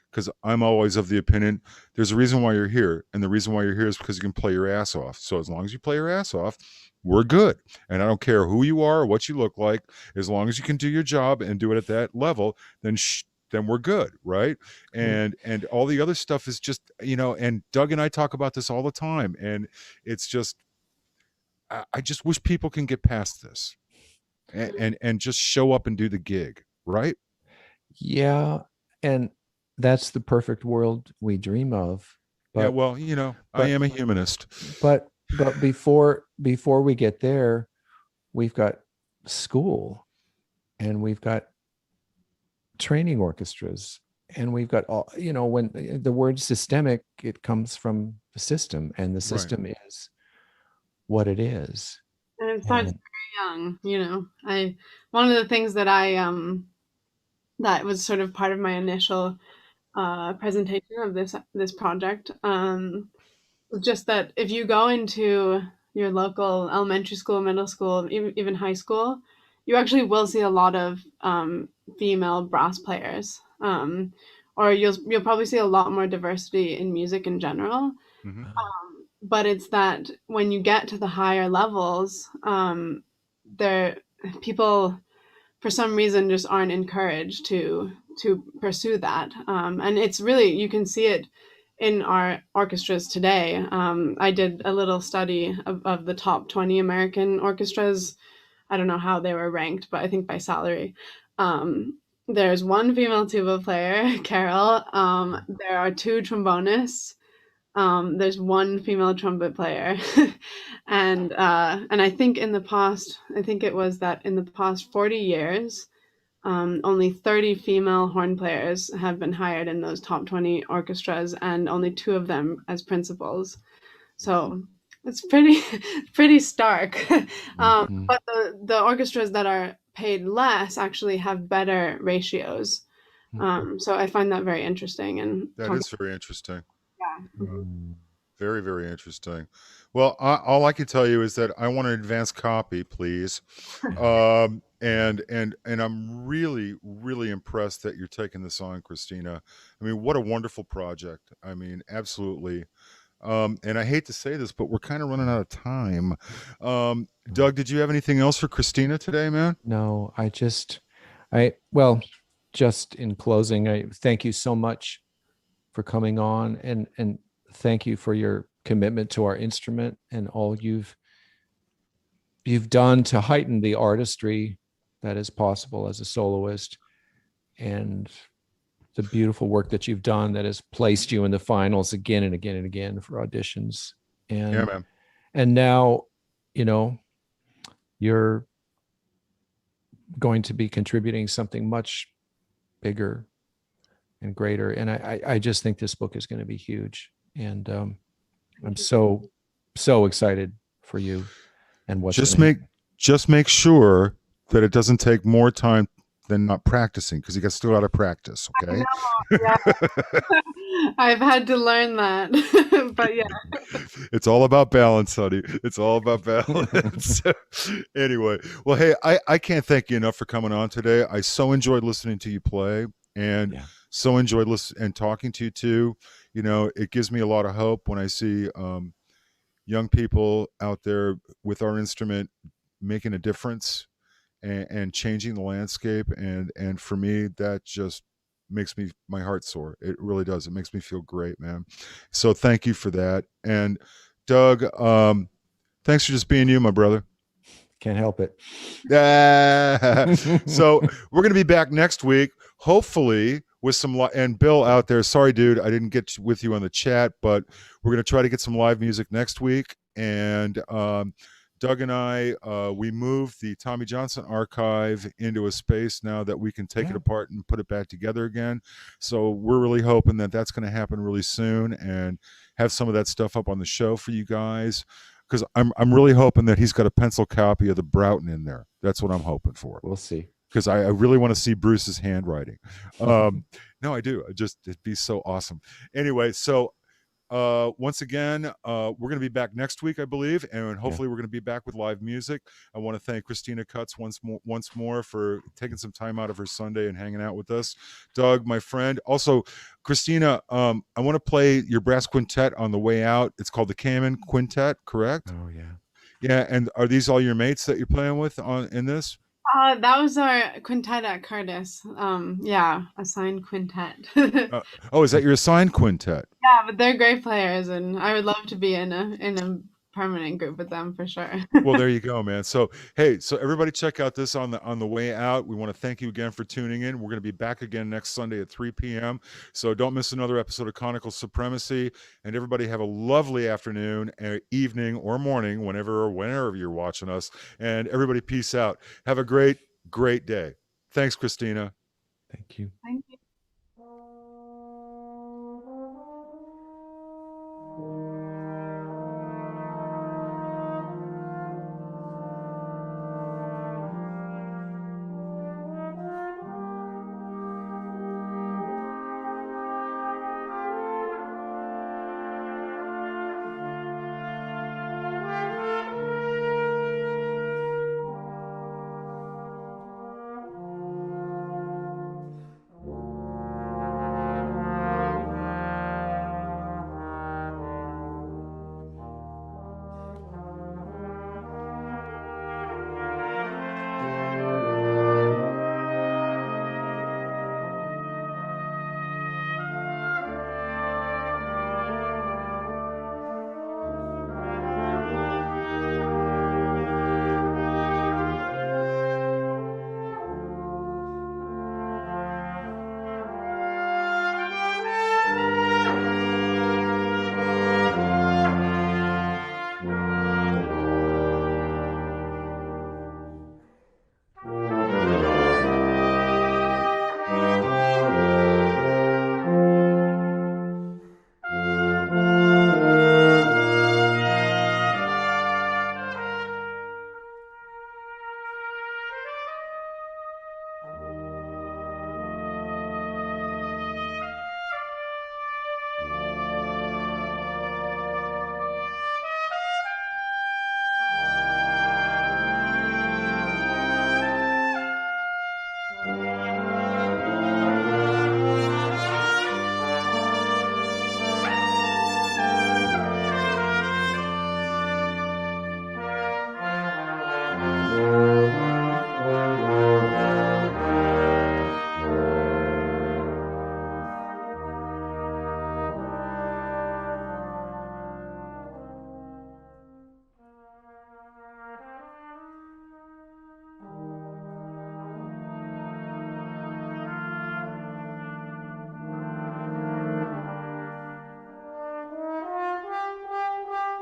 because I'm always of the opinion there's a reason why you're here, and the reason why you're here is because you can play your ass off. So as long as you play your ass off, we're good. And I don't care who you are or what you look like, as long as you can do your job and do it at that level, then we're good, right? And all the other stuff is just, and Doug and I talk about this all the time, and it's just, I just wish people can get past this and just show up and do the gig, right? Yeah. And that's the perfect world we dream of. Yeah, But, well, I but, am a humanist. but before we get there, we've got school, and we've got training orchestras, and we've got all, when the word systemic, it comes from the system, and the Right. system is what it is. And it starts And very young, you know. I One of the things that that was sort of part of my initial presentation of this project, was just that if you go into your local elementary school, middle school, even high school, you actually will see a lot of female brass players. or you'll probably see a lot more diversity in music in general. Hmm. But it's that when you get to the higher levels, there people for some reason just aren't encouraged to pursue that. And it's really, you can see it in our orchestras today. I did a little study of the top 20 American orchestras. I don't know how they were ranked, but I think by salary. There's one female tuba player, Carol. There are two trombonists. There's one female trumpet player, and I think in the past, I think it was that in the past 40 years, only 30 female horn players have been hired in those top 20 orchestras, and only two of them as principals. So it's pretty pretty stark. Mhm. But the orchestras that are paid less actually have better ratios. So I find that very interesting and That is very interesting. yeah. Mm. Very, very interesting. Well, all I can tell you is that I want an advance copy, please. And I'm really, really impressed that you're taking this on, Christina. I mean, what a wonderful project. I mean, absolutely. And I hate to say this, but we're kind of running out of time. Doug, did you have anything else for Christina today, man? No, well, just in closing, I thank you so much for coming on, and thank you for your commitment to our instrument and all you've done to heighten the artistry that is possible as a soloist, and the beautiful work that you've done that has placed you in the finals again and again and again for auditions. Yeah, And man. and now, you know, you're going to be contributing something much bigger and greater. And I just think this book is going to be huge. And I'm so excited for you and what's Just going to make happen. just make sure that it doesn't take more time than not practicing, because you got still got to practice. Okay. Yeah, I've had to learn that. But yeah. It's all about balance, honey. It's all about balance. Anyway, well, hey, I can't thank you enough for coming on today. I so enjoyed listening to you play, and Yeah. so enjoyed listening and talking to you too. You know, it gives me a lot of hope when I see young people out there with our instrument making a difference and changing the landscape. And for me, that just makes me my heart soar. It really does. It makes me feel great, man. So thank you for that. And Doug, thanks for just being you, my brother. Can't help it. So we're going to be back next week, hopefully with some and Bill out there. Sorry, dude, I didn't get with you on the chat, but we're going to try to get some live music next week. And Doug and I, we moved the Tommy Johnson archive into a space now that we can take it apart and put it back together again. So we're really hoping that that's going to happen really soon and have some of that stuff up on the show for you guys. Because I'm really hoping that he's got a pencil copy of the Broughton in there. That's what I'm hoping for. We'll see. Because I really want to see Bruce's handwriting. No, I do. It'd be so awesome. Anyway, so once again, we're going to be back next week, I believe, and hopefully we're going to be back with live music. I want to thank Cristina Cutts once more for taking some time out of her Sunday and hanging out with us. Doug, my friend. Also, Christina, I want to play your brass quintet on the way out. It's called the Kamen Quintet, correct? Oh yeah. Yeah, and are these all your mates that you're playing with in this? That was our quintet at Curtis. Yeah, assigned quintet. Oh, is that your assigned quintet? Yeah, but they're great players, and I would love to be in a permanent group with them for sure. Well, there you go, man. So, hey, so everybody check out this on the way out. We want to thank you again for tuning in. We're going to be back again next Sunday at 3 p.m. So don't miss another episode of Conical Supremacy. And everybody have a lovely afternoon, evening, or morning, whenever you're watching us. And everybody, peace out. Have a great, great day. Thanks, Christina. Thank you. Thank you.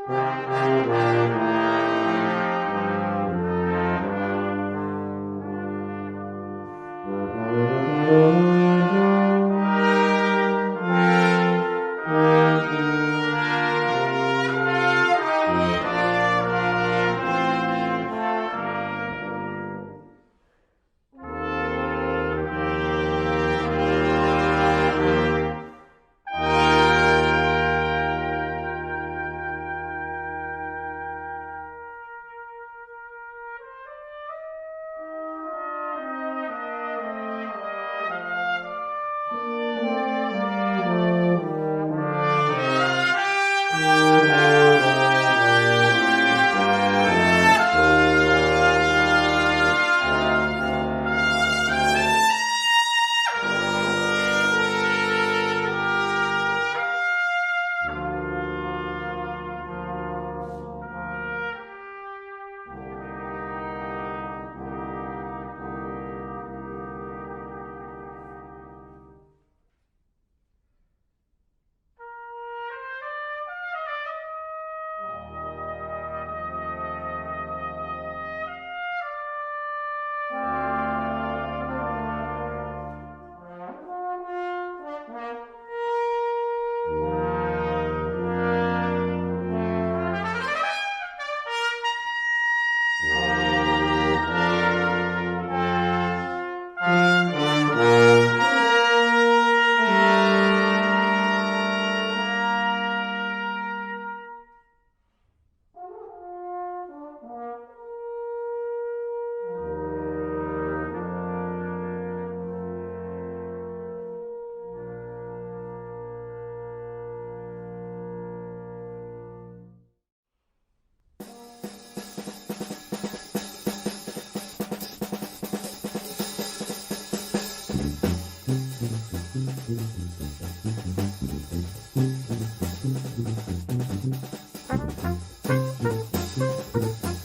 Bye.